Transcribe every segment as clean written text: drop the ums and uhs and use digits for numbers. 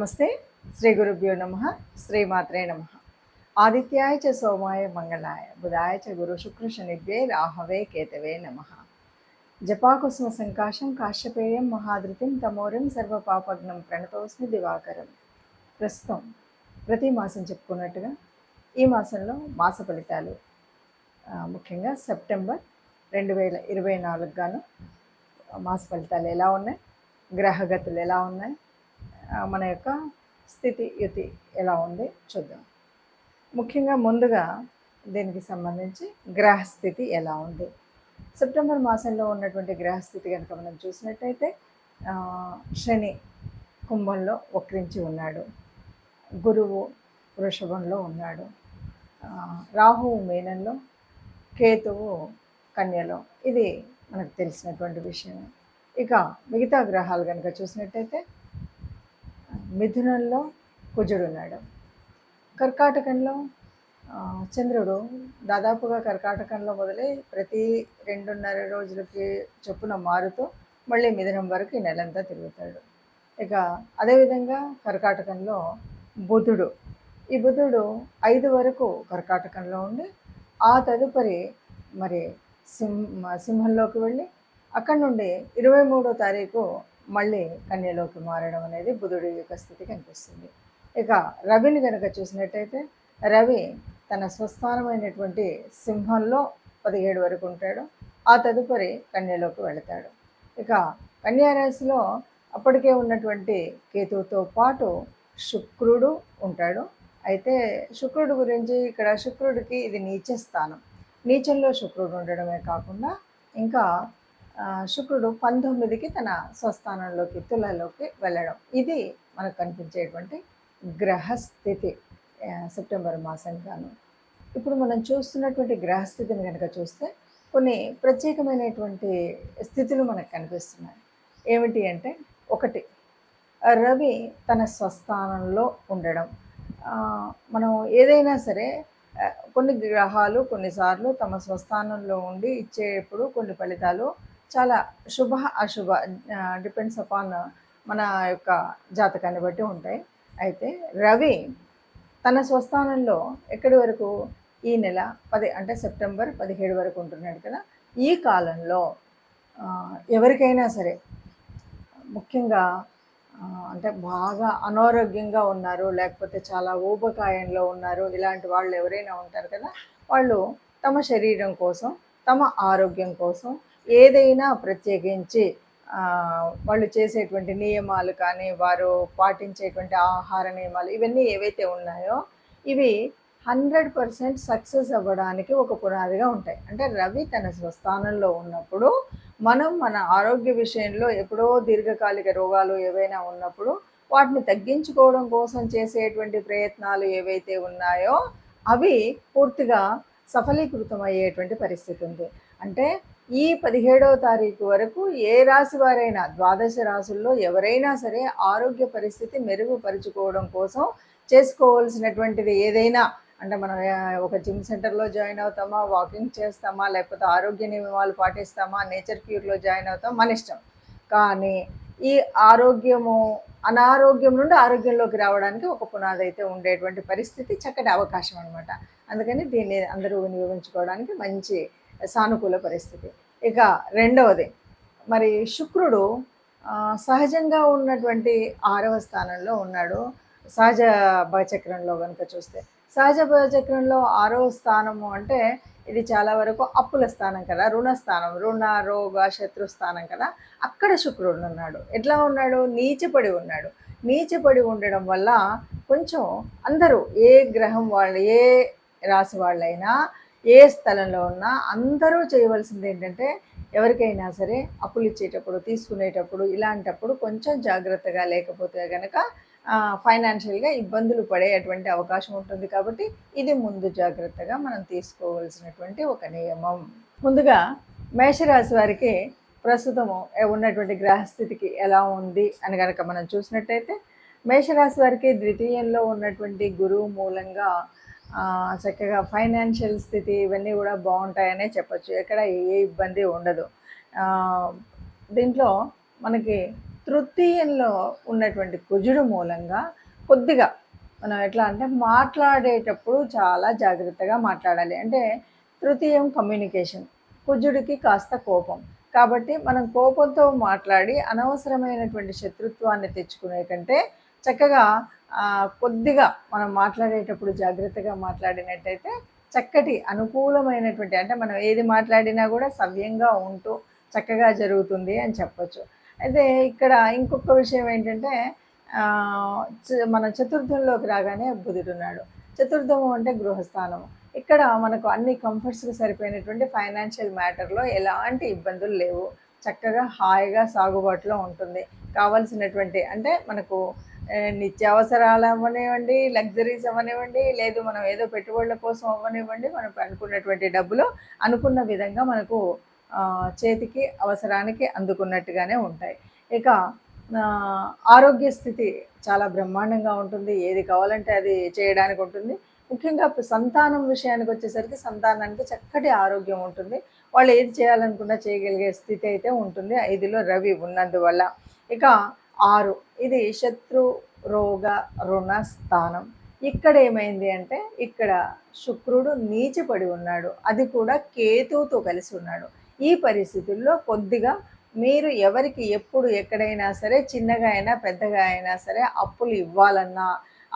నమస్తే. శ్రీ గురుభ్యో నమః. శ్రీమాత్రే నమః. ఆదిత్యాయ చ సోమాయ మంగళాయ బుధాయ చ గురు శుక్ర శనిభ్యే రాహవే కేతవే నమః. జపాకుసుమ సంకాశం కాశ్యపేయం మహాధృతిం తమోరం సర్వపాపగ్నం ప్రణతోస్మి దివాకరం. ప్రస్తుతం ప్రతి మాసం చెప్పుకున్నట్టుగా ఈ మాసంలో మాస ఫలితాలు ముఖ్యంగా సెప్టెంబర్ 2024 గాను మాస ఫలితాలు ఎలా ఉన్నాయి, గ్రహగతులు ఎలా ఉన్నాయి, మన యొక్క స్థితి యుతి ఎలా ఉంది చూద్దాం. ముఖ్యంగా ముందుగా దీనికి సంబంధించి గ్రహస్థితి ఎలా ఉంది. సెప్టెంబర్ మాసంలో ఉన్నటువంటి గ్రహస్థితి కనుక మనం చూసినట్టయితే శని కుంభంలో వక్రించి ఉన్నాడు, గురువు వృషభంలో ఉన్నాడు, రాహువు మీనంలో, కేతువు కన్యలో. ఇది మనకు తెలిసినటువంటి విషయమే. ఇక మిగతా గ్రహాలు కనుక చూసినట్టయితే మిథునంలో కుజుడు ఉన్నాడు, కర్కాటకంలో చంద్రుడు దాదాపుగా కర్కాటకంలో మొదలై ప్రతి 2.5 రోజులకి చొప్పున మారుతూ మళ్ళీ మిథునం వరకు ఈ నెలంతా తిరుగుతాడు. ఇక అదేవిధంగా కర్కాటకంలో బుధుడు, ఈ బుధుడు 5 వరకు కర్కాటకంలో ఉండి ఆ తదుపరి మరి సింహంలోకి వెళ్ళి అక్కడి నుండి 23వ తారీఖు మళ్ళీ కన్యలోకి మారడం అనేది బుధుడి యొక్క స్థితి కనిపిస్తుంది. ఇక రవిని కనుక చూసినట్టయితే రవి తన స్వస్థానమైనటువంటి సింహంలో 17 వరకు ఉంటాడు, ఆ తదుపరి కన్యలోకి వెళతాడు. ఇక కన్యారాశిలో అప్పటికే ఉన్నటువంటి కేతువుతో పాటు శుక్రుడు ఉంటాడు. అయితే శుక్రుడు గురించి ఇక్కడ శుక్రుడికి ఇది నీచ స్థానం. నీచంలో శుక్రుడు ఉండడమే కాకుండా ఇంకా శుక్రుడు 19కి తన స్వస్థానంలోకి తులలోకి వెళ్ళడం, ఇది మనకు కనిపించేటువంటి గ్రహస్థితి సెప్టెంబర్ మాసం గాను. ఇప్పుడు మనం చూస్తున్నటువంటి గ్రహస్థితిని కనుక చూస్తే కొన్ని ప్రత్యేకమైనటువంటి స్థితులు మనకు కనిపిస్తున్నాయి. ఏమిటి అంటే, ఒకటి రవి తన స్వస్థానంలో ఉండడం. మనం ఏదైనా సరే కొన్ని గ్రహాలు కొన్నిసార్లు తమ స్వస్థానంలో ఉండి ఇచ్చేప్పుడు కొన్ని ఫలితాలు చాలా శుభ అశుభ డిపెండ్స్ అపాన్ మన యొక్క జాతకాన్ని బట్టి ఉంటాయి. అయితే రవి తన స్వస్థానంలో ఎక్కడి వరకు, ఈ నెల 10 అంటే సెప్టెంబర్ 17 వరకు ఉంటున్నాడు కదా. ఈ కాలంలో ఎవరికైనా సరే ముఖ్యంగా అంటే బాగా అనారోగ్యంగా ఉన్నారు, లేకపోతే చాలా ఊబకాయంలో ఉన్నారు, ఇలాంటి వాళ్ళు ఎవరైనా ఉంటారు కదా, వాళ్ళు తమ శరీరం కోసం, తమ ఆరోగ్యం కోసం ఏదైనా ప్రత్యేకించి వాళ్ళు చేసేటువంటి నియమాలు కానీ, వారు పాటించేటువంటి ఆహార నియమాలు ఇవన్నీ ఏవైతే ఉన్నాయో ఇవి 100% సక్సెస్ అవ్వడానికి ఒక పునాదిగా ఉంటాయి. అంటే రవి తన స్వస్థానంలో ఉన్నప్పుడు మనం మన ఆరోగ్య విషయంలో ఎప్పుడో దీర్ఘకాలిక రోగాలు ఏవైనా ఉన్నప్పుడు వాటిని తగ్గించుకోవడం కోసం చేసేటువంటి ప్రయత్నాలు ఏవైతే ఉన్నాయో అవి పూర్తిగా సఫలీకృతం అయ్యేటువంటి పరిస్థితి ఉంది. అంటే ఈ 17వ తారీఖు వరకు ఏ రాశి వారైనా, 12 రాశుల్లో ఎవరైనా సరే ఆరోగ్య పరిస్థితి మెరుగుపరుచుకోవడం కోసం చేసుకోవాల్సినటువంటిది ఏదైనా, అంటే మనం ఒక జిమ్ సెంటర్లో జాయిన్ అవుతామా, వాకింగ్ చేస్తామా, లేకపోతే ఆరోగ్య నియమాలు పాటిస్తామా, నేచర్ క్యూర్లో జాయిన్ అవుతాం, మన ఇష్టం. కానీ ఈ ఆరోగ్యము అనారోగ్యం నుండి ఆరోగ్యంలోకి రావడానికి ఒక పునాది అయితే ఉండేటువంటి పరిస్థితి, చక్కటి అవకాశం అనమాట. అందుకని దీన్ని అందరూ వినియోగించుకోవడానికి మంచి సానుకూల పరిస్థితి. ఇక రెండవది, మరి శుక్రుడు సహజంగా ఉన్నటువంటి 6వ స్థానంలో ఉన్నాడు. సహజ భచక్రంలో కనుక చూస్తే, సహజ భచక్రంలో 6వ స్థానము అంటే ఇది చాలా వరకు అప్పుల స్థానం కదా, రుణస్థానం, రుణ రోగ శత్రు స్థానం కదా. అక్కడ శుక్రుడు ఉన్నాడు. ఎట్లా ఉన్నాడు? నీచపడి ఉన్నాడు. నీచపడి ఉండడం వల్ల కొంచెం అందరూ, ఏ గ్రహం వాళ్ళు, ఏ రాశి వాళ్ళైనా, ఏ స్థలంలో ఉన్నా అందరూ చేయవలసింది ఏంటంటే, ఎవరికైనా సరే అప్పులు ఇచ్చేటప్పుడు, తీసుకునేటప్పుడు, ఇలాంటప్పుడు కొంచెం జాగ్రత్తగా లేకపోతే కనుక ఫైనాన్షియల్గా ఇబ్బందులు పడేటువంటి అవకాశం ఉంటుంది. కాబట్టి ఇది ముందు జాగ్రత్తగా మనం తీసుకోవాల్సినటువంటి ఒక నియమం. ముందుగా మేషరాశి వారికి ప్రస్తుతము ఉన్నటువంటి గ్రహస్థితికి ఎలా ఉంది అని కనుక మనం చూసినట్టయితే, మేషరాశి వారికి ద్వితీయంలో ఉన్నటువంటి గురువు మూలంగా చక్కగా ఫైనాన్షియల్ స్థితి ఇవన్నీ కూడా బాగుంటాయనే చెప్పచ్చు. ఎక్కడ ఏ ఇబ్బంది ఉండదు. దీంట్లో మనకి తృతీయంలో ఉన్నటువంటి కుజుడు మూలంగా కొద్దిగా మనం ఎట్లా అంటే మాట్లాడేటప్పుడు చాలా జాగ్రత్తగా మాట్లాడాలి. అంటే తృతీయం కమ్యూనికేషన్, కుజుడికి కాస్త కోపం. కాబట్టి మనం కోపంతో మాట్లాడి అనవసరమైనటువంటి శత్రుత్వాన్ని తెచ్చుకునే కంటే చక్కగా కొద్దిగా మనం మాట్లాడేటప్పుడు జాగ్రత్తగా మాట్లాడినట్టయితే చక్కటి అనుకూలమైనటువంటి, అంటే మనం ఏది మాట్లాడినా కూడా సవ్యంగా ఉంటూ చక్కగా జరుగుతుంది అని చెప్పొచ్చు. అయితే ఇక్కడ ఇంకొక విషయం ఏంటంటే మన చతుర్థంలోకి రాగానే బుధుడున్నాడు. చతుర్థము అంటే గృహస్థానము. ఇక్కడ మనకు అన్ని కంఫర్ట్స్కి సరిపోయినటువంటి ఫైనాన్షియల్ మ్యాటర్లో ఎలాంటి ఇబ్బందులు లేవు. చక్కగా హాయిగా సాగుబాటులో ఉంటుంది. కావాల్సినటువంటి అంటే మనకు నిత్యావసరాలు అవ్వనివ్వండి, లగ్జరీస్ అవ్వనివ్వండి, లేదు మనం ఏదో పెట్టుబడుల కోసం అవ్వనివ్వండి, మనం అనుకున్నటువంటి డబ్బులు అనుకున్న విధంగా మనకు చేతికి అవసరానికి అందుకున్నట్టుగానే ఉంటాయి. ఇక ఆరోగ్య స్థితి చాలా బ్రహ్మాండంగా ఉంటుంది. ఏది కావాలంటే అది చేయడానికి ఉంటుంది. ముఖ్యంగా సంతానం విషయానికి వచ్చేసరికి సంతానానికి చక్కటి ఆరోగ్యం ఉంటుంది. వాళ్ళు ఏది చేయాలనుకున్నా చేయగలిగే స్థితి అయితే ఉంటుంది 5లో రవి ఉన్నందువల్ల. ఇక 6 ఇది శత్రు రోగ రుణ స్థానం. ఇక్కడ ఏమైంది అంటే ఇక్కడ శుక్రుడు నీచపడి ఉన్నాడు, అది కూడా కేతువుతో కలిసి ఉన్నాడు. ఈ పరిస్థితుల్లో కొద్దిగా మీరు ఎవరికి ఎప్పుడు ఎక్కడైనా సరే చిన్నగా అయినా పెద్దగా అయినా సరే అప్పులు ఇవ్వాలన్నా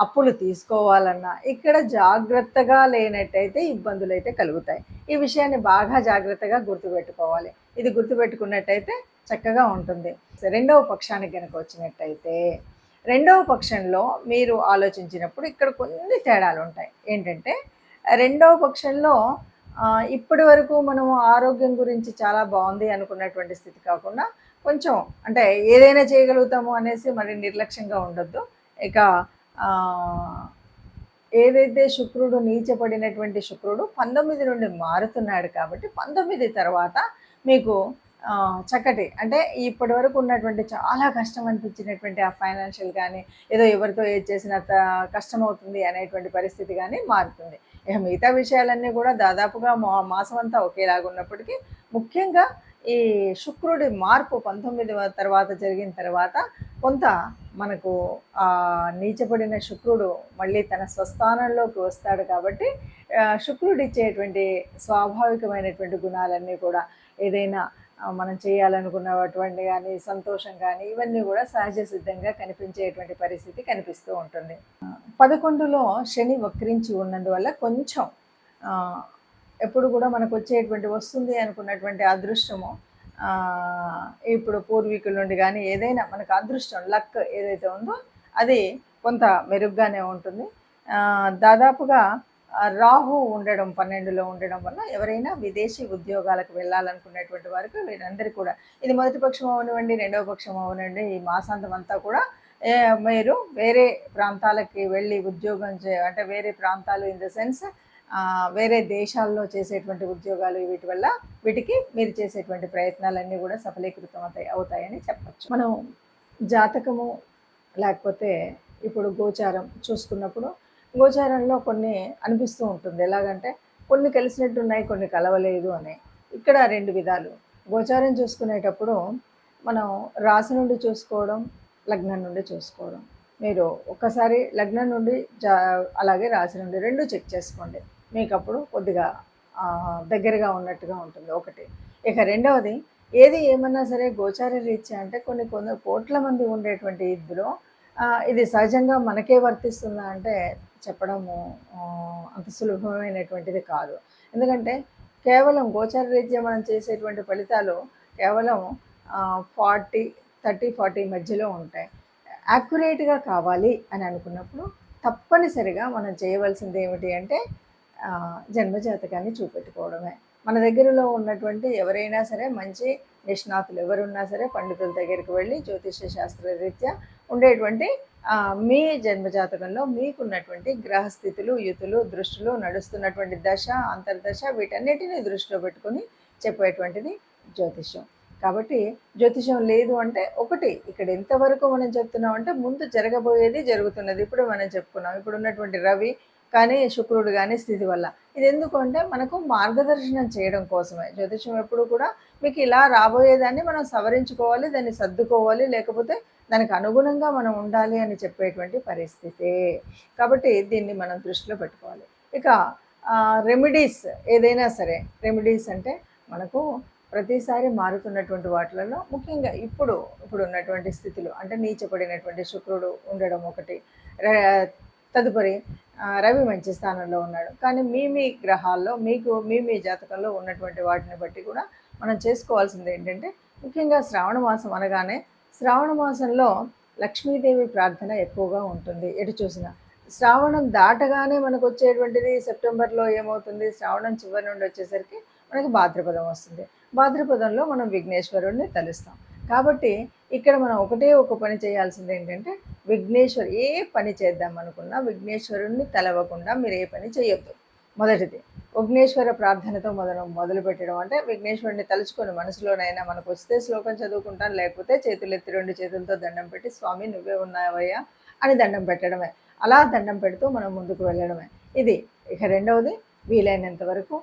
అప్పులు తీసుకోవాలన్నా ఇక్కడ జాగ్రత్తగా లేనట్టయితే ఇబ్బందులు అయితే కలుగుతాయి. ఈ విషయాన్ని బాగా జాగ్రత్తగా గుర్తుపెట్టుకోవాలి. ఇది గుర్తుపెట్టుకున్నట్టయితే చక్కగా ఉంటుంది. రెండవ పక్షానికి కనుక వచ్చినట్టయితే రెండవ పక్షంలో మీరు ఆలోచించినప్పుడు ఇక్కడ కొన్ని తేడాలు ఉంటాయి. ఏంటంటే రెండవ పక్షంలో ఇప్పటి వరకు మనము ఆరోగ్యం గురించి చాలా బాగుంది అనుకున్నటువంటి స్థితి కాకుండా కొంచెం అంటే ఏదైనా చేయగలుగుతాము అనేసి మరి నిర్లక్ష్యంగా ఉండొద్దు. ఇక ఏదైతే శుక్రుడు నీచపడినటువంటి శుక్రుడు 19 నుండి మారుతున్నాడు కాబట్టి 19 తర్వాత మీకు చక్కటి అంటే ఇప్పటి వరకు ఉన్నటువంటి చాలా కష్టం అనిపించినటువంటి ఆ ఫైనాన్షియల్ కానీ ఏదో ఎవరితో ఏది చేసినా కష్టం అవుతుంది అనేటువంటి పరిస్థితి కానీ మారుతుంది. ఇక మిగతా విషయాలన్నీ కూడా దాదాపుగా మాసం అంతా ఒకేలాగా ఉన్నప్పటికీ ముఖ్యంగా ఈ శుక్రుడి మార్పు 19వ తర్వాత జరిగిన తర్వాత కొంత మనకు నీచపడిన శుక్రుడు మళ్ళీ తన స్వస్థానంలోకి వస్తాడు. కాబట్టి శుక్రుడు ఇచ్చేటువంటి స్వాభావికమైనటువంటి గుణాలన్నీ కూడా ఏదైనా మనం చేయాలనుకున్నటువంటి కానీ సంతోషం కానీ ఇవన్నీ కూడా సహజ సిద్ధంగా కనిపించేటువంటి పరిస్థితి కనిపిస్తూ ఉంటుంది. 11లో శని వక్రించి ఉన్నందువల్ల కొంచెం ఎప్పుడు కూడా మనకు వచ్చేటువంటి వస్తుంది అనుకున్నటువంటి అదృష్టము ఇప్పుడు పూర్వీకుల నుండి కానీ ఏదైనా మనకు అదృష్టం లక్ ఏదైతే ఉందో అది కొంత మెరుగ్గానే ఉంటుంది. దాదాపుగా రాహు ఉండడం 12లో ఉండడం వల్ల ఎవరైనా విదేశీ ఉద్యోగాలకు వెళ్ళాలనుకునేటువంటి వారికి వీరందరికీ కూడా ఇది మొదటి పక్షం అవనివ్వండి, రెండవ పక్షం అవనివ్వండి, ఈ మాసాంతం అంతా కూడా మీరు వేరే ప్రాంతాలకి వెళ్ళి ఉద్యోగం అంటే వేరే ప్రాంతాలు ఇన్ ద సెన్స్ వేరే దేశాల్లో చేసేటువంటి ఉద్యోగాలు వీటికి మీరు చేసేటువంటి ప్రయత్నాలన్నీ కూడా సఫలీకృతం అవుతాయని చెప్పచ్చు. మనం జాతకము లేకపోతే ఇప్పుడు గోచారం చూసుకున్నప్పుడు గోచారంలో కొన్ని అనిపిస్తూ ఉంటుంది. ఎలాగంటే కొన్ని కలిసినట్టున్నాయి, కొన్ని కలవలేదు అని. ఇక్కడ 2 విధాలు. గోచారం చూసుకునేటప్పుడు మనం రాశి నుండి చూసుకోవడం, లగ్నం నుండి చూసుకోవడం. మీరు ఒక్కసారి లగ్నం నుండి అలాగే రాశి నుండి 2 చెక్ చేసుకోండి. మీకు అప్పుడు కొద్దిగా దగ్గరగా ఉన్నట్టుగా ఉంటుంది ఒకటి. ఇక రెండవది ఏది ఏమన్నా సరే గోచార రీత్యా అంటే కొన్ని కోట్ల మంది ఉండేటువంటి ఇందులో ఇది సహజంగా మనకే వర్తిస్తుందా అంటే చెప్పడము అంత సులభమైనటువంటిది కాదు. ఎందుకంటే కేవలం గోచార రీత్యా మనం చేసేటువంటి ఫలితాలు కేవలం 30-40 మధ్యలో ఉంటాయి. యాక్యురేట్గా కావాలి అని అనుకున్నప్పుడు తప్పనిసరిగా మనం చేయవలసింది ఏమిటి అంటే జన్మజాతకాన్ని చూపెట్టుకోవడమే. మన దగ్గరలో ఉన్నటువంటి ఎవరైనా సరే మంచి నిష్ణాతులు ఎవరున్నా సరే పండితుల దగ్గరికి వెళ్ళి జ్యోతిష శాస్త్ర రీత్యా ఉండేటువంటి మీ జన్మజాతకంలో మీకున్నటువంటి గ్రహస్థితులు, యుతులు, దృష్టిలో నడుస్తున్నటువంటి దశ, అంతర్దశ వీటన్నిటిని దృష్టిలో పెట్టుకొని చెప్పేటువంటిది జ్యోతిషం. కాబట్టి జ్యోతిషం లేదు అంటే ఒకటి ఇక్కడ ఎంతవరకు మనం చెప్తున్నాం అంటే ముందు జరగబోయేది జరుగుతున్నది. ఇప్పుడు మనం చెప్పుకున్నాం. ఇప్పుడు ఉన్నటువంటి రవి కానీ శుక్రుడు కానీ స్థితి వల్ల. ఇది ఎందుకు అంటే మనకు మార్గదర్శనం చేయడం కోసమే. జ్యోతిష్యం ఎప్పుడు కూడా మీకు ఇలా రాబోయేదాన్ని మనం సవరించుకోవాలి, దాన్ని సర్దుకోవాలి, లేకపోతే దానికి అనుగుణంగా మనం ఉండాలి అని చెప్పేటువంటి పరిస్థితే. కాబట్టి దీన్ని మనం దృష్టిలో పెట్టుకోవాలి. ఇక రెమెడీస్ ఏదైనా సరే, రెమెడీస్ అంటే మనకు ప్రతిసారి మారుతున్నటువంటి వాటిలలో ముఖ్యంగా ఇప్పుడు ఉన్నటువంటి స్థితిలో అంటే నీచపడినటువంటి శుక్రుడు ఉండడం ఒకటి, తదుపరి రవి మంచి స్థానంలో ఉన్నాడు. కానీ మీ గ్రహాల్లో మీకు మీ జాతకంలో ఉన్నటువంటి వాటిని బట్టి కూడా మనం చేసుకోవాల్సింది ఏంటంటే, ముఖ్యంగా శ్రావణ మాసం అనగానే శ్రావణ మాసంలో లక్ష్మీదేవి ప్రార్థన ఎక్కువగా ఉంటుంది. ఎటు చూసినా శ్రావణం దాటగానే మనకు వచ్చేటువంటిది సెప్టెంబర్లో ఏమవుతుంది, శ్రావణం చివరి నుండి వచ్చేసరికి మనకి భాద్రపదం వస్తుంది. భాద్రపదంలో మనం విఘ్నేశ్వరుడిని తలుస్తాం. కాబట్టి ఇక్కడ మనం ఒక పని చేయాల్సింది ఏంటంటే, ఏ పని చేద్దాం అనుకున్నా విఘ్నేశ్వరుడిని తలవకుండా మీరు ఏ పని చేయొద్దు. మొదటిది విఘ్నేశ్వర ప్రార్థనతో మొదలు పెట్టడం. అంటే విఘ్నేశ్వరుడిని తలుచుకొని మనసులోనైనా మనకు వస్తే శ్లోకం చదువుకుంటాను, లేకపోతే చేతులెత్తి 2 చేతులతో దండం పెట్టి స్వామి నువ్వే ఉన్నావయ్యా అని దండం పెట్టడమే. అలా దండం పెడుతూ మనం ముందుకు వెళ్ళడమే ఇది. ఇక రెండవది, వీలైనంత వరకు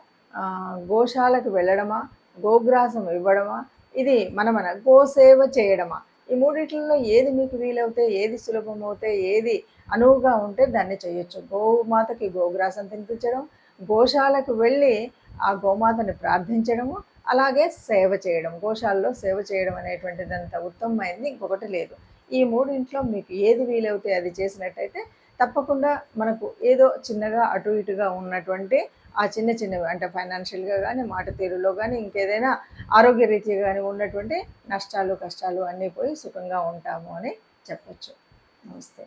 గోశాలకు వెళ్ళడమా, గోగ్రాసం ఇవ్వడమా, ఇది మన గోసేవ చేయడమా, ఈ మూడిట్లలో ఏది మీకు వీలవుతే, ఏది సులభమవుతే, ఏది అనువుగా ఉంటే దాన్ని చేయొచ్చు. గోమాతకి గోగ్రాసం తినిపించడం, గోశాలకు వెళ్ళి ఆ గోమాతని ప్రార్థించడము, అలాగే సేవ చేయడం. గోశాలలో సేవ చేయడం అనేటువంటిదంత ఉత్తమమైంది ఇంకొకటి లేదు. ఈ మూడింట్లో మీకు ఏది వీలవుతే అది చేసినట్టయితే తప్పకుండా మనకు ఏదో చిన్నగా అటు ఇటుగా ఉన్నటువంటి ఆ చిన్నవి అంటే ఫైనాన్షియల్గా కానీ, మాట తీరులో కానీ, ఇంకేదైనా ఆరోగ్యరీత్యా కానీ ఉన్నటువంటి నష్టాలు కష్టాలు అన్నీ పోయి సుఖంగా ఉంటాము అని చెప్పచ్చు. నమస్తే.